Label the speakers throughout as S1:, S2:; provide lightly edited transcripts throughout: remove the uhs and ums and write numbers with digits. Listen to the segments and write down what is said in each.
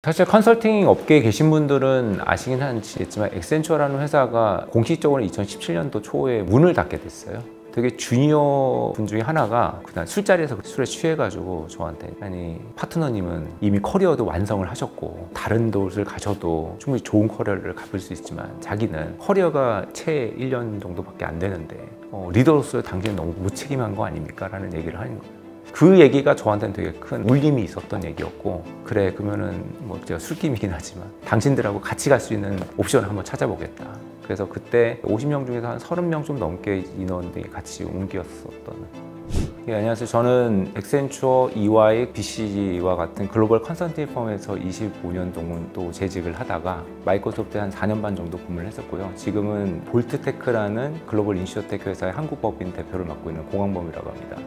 S1: 사실 컨설팅 업계에 계신 분들은 아시긴 하시겠지만 엑센처라는 회사가 공식적으로 2017년도 초에 문을 닫게 됐어요. 되게 주니어 분 중에 하나가 그날 술자리에서 술에 취해가지고 저한테, 아니 파트너님은 이미 커리어도 완성을 하셨고 다른 곳을 가셔도 충분히 좋은 커리어를 가질 수 있지만 자기는 커리어가 채 1년 정도밖에 안 되는데 리더로서 당신은 너무 무책임한 거 아닙니까? 라는 얘기를 하는 거예요. 그 얘기가 저한테는 되게 큰 울림이 있었던 얘기였고, 그래 그러면은 뭐 제가 술김이긴 하지만 당신들하고 같이 갈 수 있는 옵션을 한번 찾아보겠다. 그래서 그때 50명 중에서 한 30명 좀 넘게 인원들이 같이 옮겼었던. 예, 안녕하세요. 저는 엑센처, EY, BCG와 같은 글로벌 컨설팅 펌에서 25년 동안 또 재직을 하다가 마이크로소프트에 한 4년 반 정도 근무를 했었고요. 지금은 볼트테크라는 글로벌 인슈어테크 회사의 한국법인 대표를 맡고 있는 공항범이라고 합니다.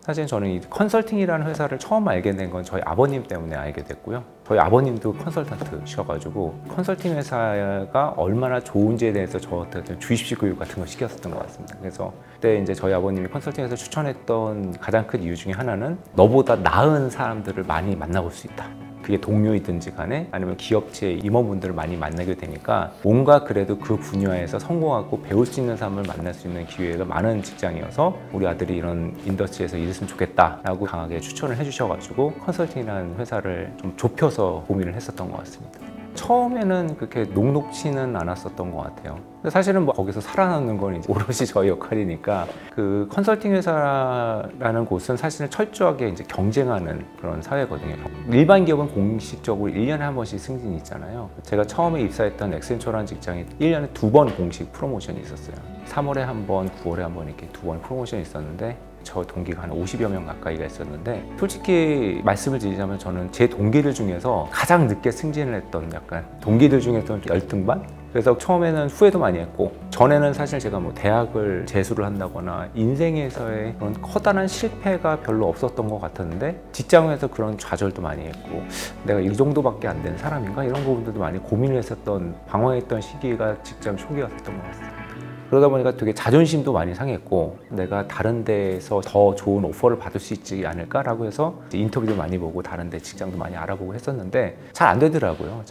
S1: 사실 저는 이 컨설팅이라는 회사를 처음 알게 된 건 저희 아버님 때문에 알게 됐고요. 저희 아버님도 컨설턴트셔가지고 컨설팅 회사가 얼마나 좋은지에 대해서 저한테 주입식 교육 같은 걸 시켰었던 것 같습니다. 그래서 그때 이제 저희 아버님이 컨설팅에서 추천했던 가장 큰 이유 중에 하나는 너보다 나은 사람들을 많이 만나볼 수 있다. 그게 동료이든지 간에 아니면 기업체의 임원분들을 많이 만나게 되니까 뭔가 그래도 그 분야에서 성공하고 배울 수 있는 사람을 만날 수 있는 기회가 많은 직장이어서 우리 아들이 이런 인더스트리에서 일했으면 좋겠다라고 강하게 추천을 해주셔가지고 컨설팅이라는 회사를 좀 좁혀서 고민을 했었던 것 같습니다. 처음에는 그렇게 녹록치는 않았었던 것 같아요. 근데 사실은 뭐 거기서 살아남는 건 이제 오롯이 저희 역할이니까, 그 컨설팅 회사라는 곳은 사실은 철저하게 이제 경쟁하는 그런 사회거든요. 일반 기업은 공식적으로 1년에 한 번씩 승진이 있잖아요. 제가 처음에 입사했던 엑센처라는 직장이 1년에 2번 공식 프로모션이 있었어요. 3월에 한 번, 9월에 한 번 이렇게 2번 프로모션이 있었는데 저 동기가 한 50여 명 가까이가 있었는데, 솔직히 말씀을 드리자면 저는 제 동기들 중에서 가장 늦게 승진을 했던, 약간 동기들 중에서는 열등반? 그래서 처음에는 후회도 많이 했고, 전에는 사실 제가 뭐 대학을 재수를 한다거나 인생에서의 그런 커다란 실패가 별로 없었던 것 같았는데 직장에서 그런 좌절도 많이 했고, 내가 이 정도밖에 안 된 사람인가? 이런 부분들도 많이 고민을 했었던, 방황했던 시기가 직장 초기였었던 것 같습니다. 그러다 보니까 되게 자존심도 많이 상했고, 내가 다른 데에서 더 좋은 오퍼를 받을 수 있지 않을까라고 해서 인터뷰도 많이 보고 다른 데 직장도 많이 알아보고 했었는데 잘 안 되더라고요.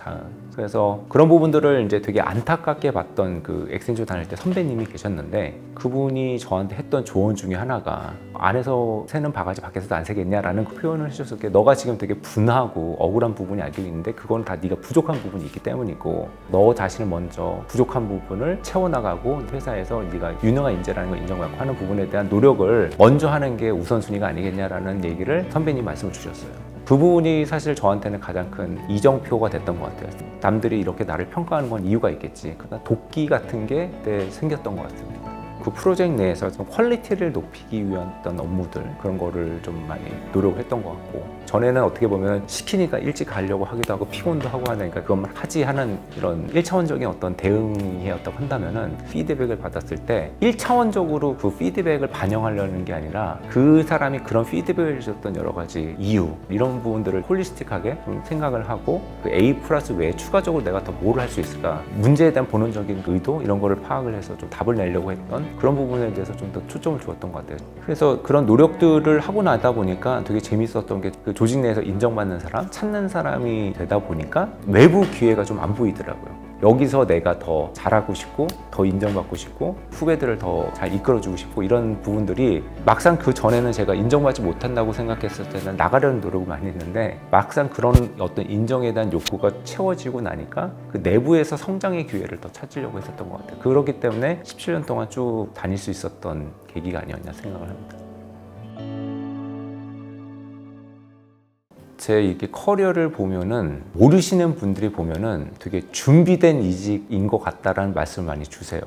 S1: 그래서 그런 부분들을 이제 되게 안타깝게 봤던, 그 엑센처 다닐 때 선배님이 계셨는데 그분이 저한테 했던 조언 중에 하나가, 안에서 새는 바가지 밖에서도 안 새겠냐라는 표현을 해주셨을 때, 너가 지금 되게 분하고 억울한 부분이 알고 있는데 그건 다 네가 부족한 부분이 있기 때문이고, 너 자신을 먼저 부족한 부분을 채워나가고 회사에서 네가 유능한 인재라는 걸 인정받고 하는 부분에 대한 노력을 먼저 하는 게 우선순위가 아니겠냐라는 얘기를 선배님 말씀을 주셨어요. 그 부분이 사실 저한테는 가장 큰 이정표가 됐던 것 같아요. 남들이 이렇게 나를 평가하는 건 이유가 있겠지. 그러니까 도끼 같은 게 그때 생겼던 것 같습니다. 그 프로젝트 내에서 좀 퀄리티를 높이기 위한 어떤 업무들, 그런 거를 좀 많이 노력을 했던 것 같고, 전에는 어떻게 보면 시키니까 일찍 가려고 하기도 하고 피곤도 하고 하니까 그것만 하지 하는 이런 1차원적인 어떤 대응이었다고 한다면은, 피드백을 받았을 때 1차원적으로 그 피드백을 반영하려는 게 아니라 그 사람이 그런 피드백을 주셨던 여러 가지 이유, 이런 부분들을 홀리스틱하게 좀 생각을 하고, 그 A 플러스 외에 추가적으로 내가 더 뭘 할 수 있을까, 문제에 대한 본원적인 의도, 이런 거를 파악을 해서 좀 답을 내려고 했던 그런 부분에 대해서 좀 더 초점을 주었던 것 같아요. 그래서 그런 노력들을 하고 나다 보니까 되게 재밌었던 게, 그 조직 내에서 인정받는 사람, 찾는 사람이 되다 보니까 외부 기회가 좀 안 보이더라고요. 여기서 내가 더 잘하고 싶고 더 인정받고 싶고 후배들을 더 잘 이끌어주고 싶고, 이런 부분들이 막상 그 전에는 제가 인정받지 못한다고 생각했을 때는 나가려는 노력을 많이 했는데, 막상 그런 어떤 인정에 대한 욕구가 채워지고 나니까 그 내부에서 성장의 기회를 더 찾으려고 했었던 것 같아요. 그렇기 때문에 17년 동안 쭉 다닐 수 있었던 계기가 아니었나 생각을 합니다. 제 이렇게 커리어를 보면은, 모르시는 분들이 보면은 되게 준비된 이직인 것 같다라는 말씀을 많이 주세요.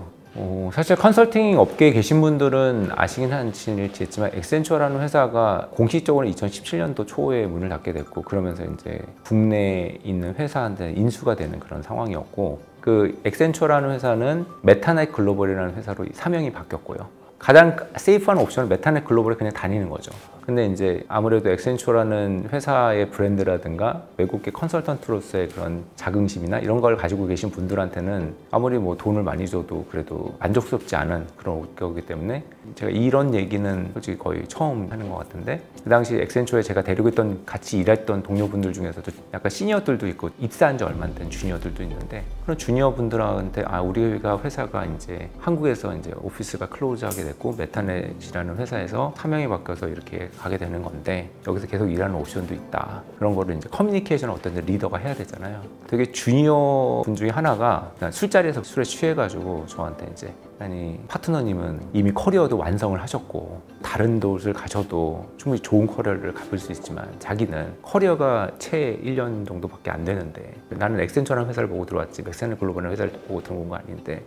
S1: 사실 컨설팅 업계에 계신 분들은 아시긴 하시겠지만 엑센처라는 회사가 공식적으로 2017년도 초에 문을 닫게 됐고, 그러면서 이제 국내에 있는 회사한테 인수가 되는 그런 상황이었고, 그 엑센처라는 회사는 메타나이트 글로벌이라는 회사로 사명이 바뀌었고요. 가장 세이프한 옵션은 메타넷 글로벌에 그냥 다니는 거죠. 근데 이제 아무래도 액센처라는 회사의 브랜드라든가 외국계 컨설턴트로서의 그런 자긍심이나 이런 걸 가지고 계신 분들한테는 아무리 뭐 돈을 많이 줘도 그래도 만족스럽지 않은 그런 거기 때문에 제가 이런 얘기는 솔직히 거의 처음 하는 것 같은데, 그 당시 액센처에 제가 데리고 있던 같이 일했던 동료분들 중에서도 약간 시니어들도 있고 입사한 지 얼마 안 된 주니어들도 있는데, 그런 주니어분들한테 우리가 회사가 이제 한국에서 이제 오피스가 클로즈하게 됐고 메타넷이라는 회사에서 사명이 바뀌어서 이렇게 가게 되는 건데 여기서 계속 일하는 옵션도 있다. 그런 거를 이제 커뮤니케이션을 어떤 리더가 해야 되잖아요. 되게 주니어 분 중에 하나가 그냥 술자리에서 술에 취해가지고 저한테 이제, 아니 파트너님은 이미 커리어도 완성을 하셨고 다른 곳을 가셔도 충분히 좋은 커리어를 갚을 수 있지만 자기는 커리어가 채 1년 정도밖에 안 되는데, 나는 액센처라는 회사를 보고 들어왔지 맥센 글로벌이라는 회사를 보고 들어온 거 아닌데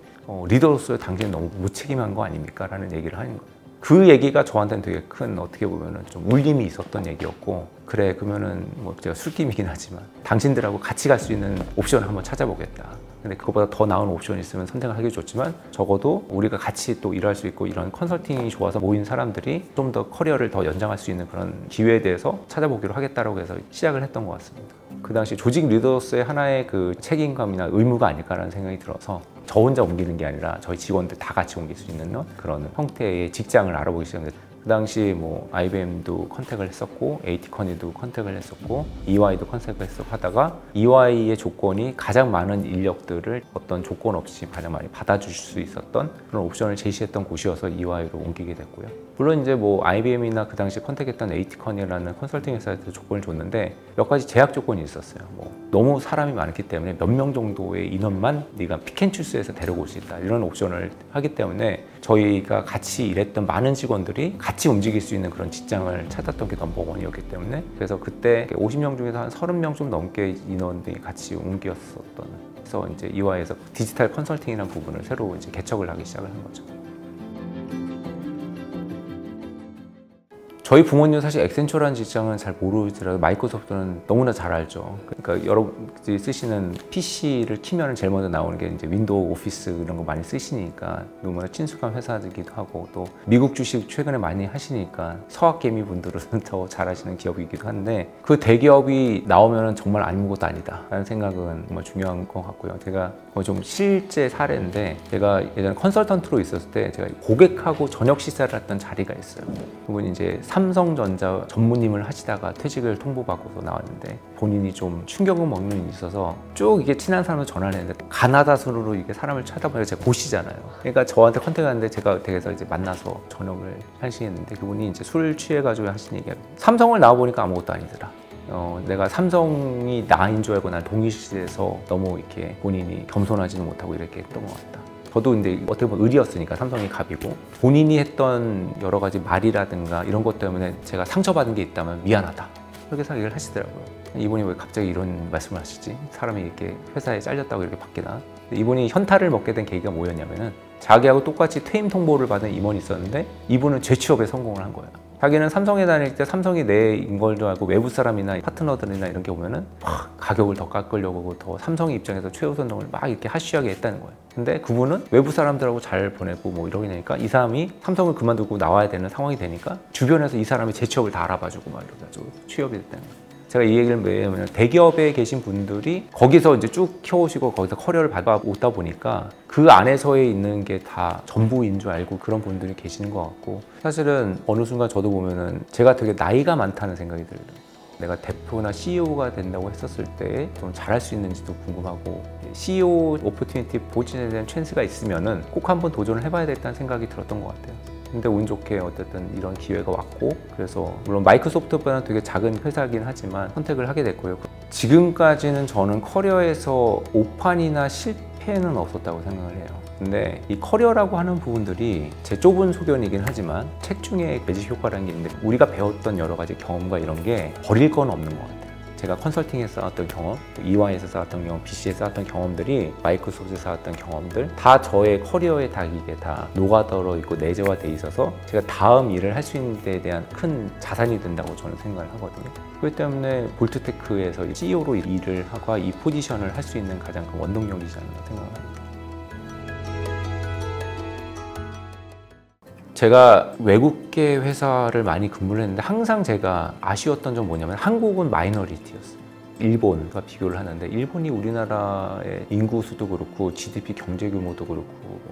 S1: 리더로서 당신은 너무 무책임한 거 아닙니까? 라는 얘기를 하는 거예요. 그 얘기가 저한테는 되게 큰, 어떻게 보면은 좀 울림이 있었던 얘기였고, 그래 그러면은 뭐 제가 술김이긴 하지만 당신들하고 같이 갈 수 있는 옵션을 한번 찾아보겠다. 근데 그거보다 더 나은 옵션이 있으면 선택을 하기 좋지만 적어도 우리가 같이 또 일할 수 있고 이런 컨설팅이 좋아서 모인 사람들이 좀 더 커리어를 더 연장할 수 있는 그런 기회에 대해서 찾아보기로 하겠다라고 해서 시작을 했던 것 같습니다. 그 당시 조직 리더로서의 하나의 그 책임감이나 의무가 아닐까라는 생각이 들어서 저 혼자 옮기는 게 아니라 저희 직원들 다 같이 옮길 수 있는 그런 형태의 직장을 알아보기 시작했어요. 그 당시 뭐 IBM도 컨택을 했었고 에이티커니도 컨택을 했었고 EY도 컨택을 했었고 하다가 EY의 조건이 가장 많은 인력들을 어떤 조건 없이 가장 많이 받아줄 수 있었던 그런 옵션을 제시했던 곳이어서 EY로 옮기게 됐고요. 물론 이제 뭐 IBM이나 그 당시 컨택했던 에이티커니라는 컨설팅 회사에서 조건을 줬는데 몇 가지 제약 조건이 있었어요. 뭐 너무 사람이 많기 때문에 몇 명 정도의 인원만 네가 픽앤추스해서 데려올 수 있다, 이런 옵션을 하기 때문에 저희가 같이 일했던 많은 직원들이 같이 움직일 수 있는 그런 직장을 찾았던 게 넘버원이었기 때문에, 그래서 그때 50명 중에서 한 30명 좀 넘게 인원들이 같이 옮겼었던, 그래서 이제 이화에서 디지털 컨설팅이라는 부분을 새로 이제 개척을 하기 시작을 한 거죠. 저희 부모님은 사실 액센처라는 직장은 잘 모르더라도 마이크로소프트는 너무나 잘 알죠. 그러니까 여러분들이 쓰시는 PC를 키면 제일 먼저 나오는 게 이제 윈도우 오피스 이런 거 많이 쓰시니까 너무나 친숙한 회사이기도 하고, 또 미국 주식 최근에 많이 하시니까 서학개미 분들은 더 잘하시는 기업이기도 한데, 그 대기업이 나오면 정말 아무것도 아니다 라는 생각은 정말 중요한 것 같고요. 제가 좀 실제 사례인데, 제가 예전에 컨설턴트로 있었을 때 제가 고객하고 저녁 식사를 했던 자리가 있어요. 그분이 이제 삼성전자 전무님을 하시다가 퇴직을 통보받고서 나왔는데, 본인이 좀 충격을 먹는 일이 있어서 쭉 이게 친한 사람을 전화를 했는데 가나다 순으로 이게 사람을 찾아보니까 제가 보시잖아요. 그러니까 저한테 컨택하는데 제가 댁에서 이제 만나서 저녁을 하시겠는데, 그분이 이제 술 취해가지고 하신 얘기가, 삼성을 나와보니까 아무것도 아니더라. 내가 삼성이 나인 줄 알고 난 동일시에서 너무 이렇게 본인이 겸손하지는 못하고 이렇게 했던 것 같다. 저도 근데 어떻게 보면 을이었으니까 삼성이 갑이고, 본인이 했던 여러 가지 말이라든가 이런 것 때문에 제가 상처받은 게 있다면 미안하다, 그렇게 얘기를 하시더라고요. 이분이 왜 갑자기 이런 말씀을 하시지? 사람이 이렇게 회사에 잘렸다고 이렇게 바뀌나? 이분이 현타를 먹게 된 계기가 뭐였냐면은, 자기하고 똑같이 퇴임 통보를 받은 임원이 있었는데 이분은 재취업에 성공을 한 거예요. 자기는 삼성에 다닐 때 삼성이 내인 걸 줄 알고 외부 사람이나 파트너들이나 이런 게 오면은 막 가격을 더 깎으려고 하고 더 삼성의 입장에서 최우선동을 막 이렇게 하쉬하게 했다는 거예요. 근데 그분은 외부 사람들하고 잘 보내고 뭐 이러게 되니까 이 사람이 삼성을 그만두고 나와야 되는 상황이 되니까 주변에서 이 사람의 재취업을 다 알아봐주고 막 이래가지고 취업이 됐다는 거예요. 제가 이 얘기를 왜 하냐면, 대기업에 계신 분들이 거기서 이제 쭉 키워오시고 거기서 커리어를 밟아오다 보니까 그 안에서에 있는 게 다 전부인 줄 알고 그런 분들이 계시는 것 같고, 사실은 어느 순간 저도 보면은 제가 되게 나이가 많다는 생각이 들어요. 내가 대표나 CEO가 된다고 했었을 때 좀 잘할 수 있는지도 궁금하고, CEO 오퍼튜니티 포지션에 대한 찬스가 있으면은 꼭 한번 도전을 해봐야 되겠다는 생각이 들었던 것 같아요. 근데 운 좋게 어쨌든 이런 기회가 왔고, 그래서 물론 마이크로소프트보다는 되게 작은 회사이긴 하지만 선택을 하게 됐고요. 지금까지는 저는 커리어에서 오판이나 실패는 없었다고 생각을 해요. 근데 이 커리어라고 하는 부분들이 제 좁은 소견이긴 하지만 책 중에 매직 효과라는 게 있는데, 우리가 배웠던 여러 가지 경험과 이런 게 버릴 건 없는 것 같아요. 제가 컨설팅에서 쌓았던 경험, EY에서 쌓았던 경험, BC에서 쌓았던 경험들이, 마이크로소프트에서 쌓았던 경험들 다 저의 커리어에 다 이게 다 녹아들어 있고 내재화돼 있어서 제가 다음 일을 할 수 있는 데에 대한 큰 자산이 된다고 저는 생각을 하거든요. 그렇기 때문에 볼트테크에서 CEO로 일을 하고 이 포지션을 할 수 있는 가장 큰 원동력이지 않나 생각을 합니다. 제가 외국계 회사를 많이 근무를 했는데 항상 제가 아쉬웠던 점 뭐냐면 한국은 마이너리티였어요. 일본과 비교를 하는데 일본이 우리나라의 인구수도 그렇고 GDP 경제 규모도 그렇고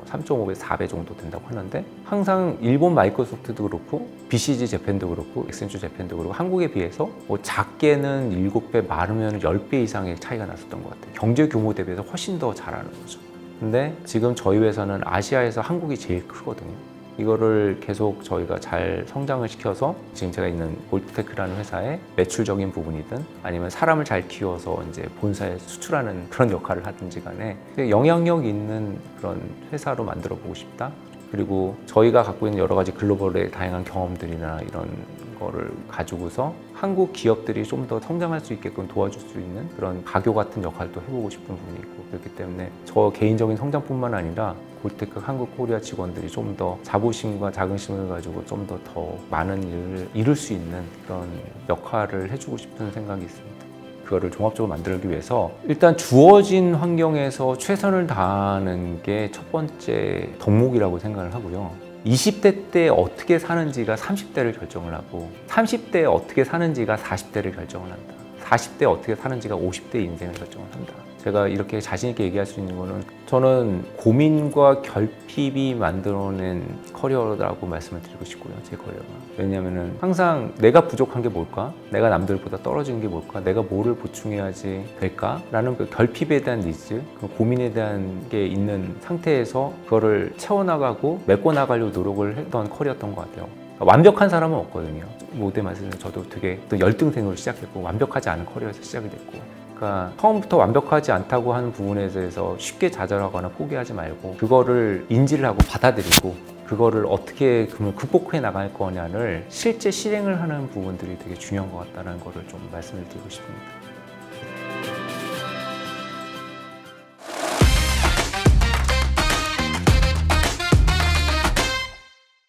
S1: 3.5배, 4배 정도 된다고 하는데 항상 일본 마이크로소프트도 그렇고 BCG 재팬도 그렇고 액센처 재팬도 그렇고 한국에 비해서 뭐 작게는 7배, 많으면 10배 이상의 차이가 났었던 것 같아요. 경제 규모 대비해서 훨씬 더 잘하는 거죠. 근데 지금 저희 회사는 아시아에서 한국이 제일 크거든요. 이거를 계속 저희가 잘 성장을 시켜서 지금 제가 있는 골드테크라는 회사의 매출적인 부분이든 아니면 사람을 잘 키워서 이제 본사에 수출하는 그런 역할을 하든지 간에 영향력 있는 그런 회사로 만들어 보고 싶다. 그리고 저희가 갖고 있는 여러 가지 글로벌의 다양한 경험들이나 이런 거를 가지고서 한국 기업들이 좀 더 성장할 수 있게끔 도와줄 수 있는 그런 가교 같은 역할도 해보고 싶은 부분이 있고 그렇기 때문에 저 개인적인 성장뿐만 아니라 골드테크 한국 코리아 직원들이 좀 더 자부심과 자긍심을 가지고 좀 더 많은 일을 이룰 수 있는 그런 역할을 해주고 싶은 생각이 있습니다. 그거를 종합적으로 만들기 위해서 일단 주어진 환경에서 최선을 다하는 게 첫 번째 덕목이라고 생각을 하고요. 20대 때 어떻게 사는지가 30대를 결정을 하고 30대에 어떻게 사는지가 40대를 결정을 한다. 40대 어떻게 사는지가 50대 인생을 결정을 한다. 제가 이렇게 자신 있게 얘기할 수 있는 거는 저는 고민과 결핍이 만들어낸 커리어라고 말씀을 드리고 싶고요. 제 커리어가. 왜냐하면 항상 내가 부족한 게 뭘까? 내가 남들보다 떨어진 게 뭘까? 내가 뭐를 보충해야지 될까? 라는 그 결핍에 대한 니즈, 그 고민에 대한 게 있는 상태에서 그거를 채워나가고 메꿔나가려고 노력을 했던 커리어였던 것 같아요. 완벽한 사람은 없거든요. 모두에 말씀드린 저도 되게 또 열등생으로 시작했고 완벽하지 않은 커리어에서 시작이 됐고 그러니까 처음부터 완벽하지 않다고 하는 부분에 대해서 쉽게 좌절하거나 포기하지 말고 그거를 인지를 하고 받아들이고 그거를 어떻게 극복해 나갈 거냐를 실제 실행을 하는 부분들이 되게 중요한 것 같다는 거를 좀 말씀을 드리고 싶습니다.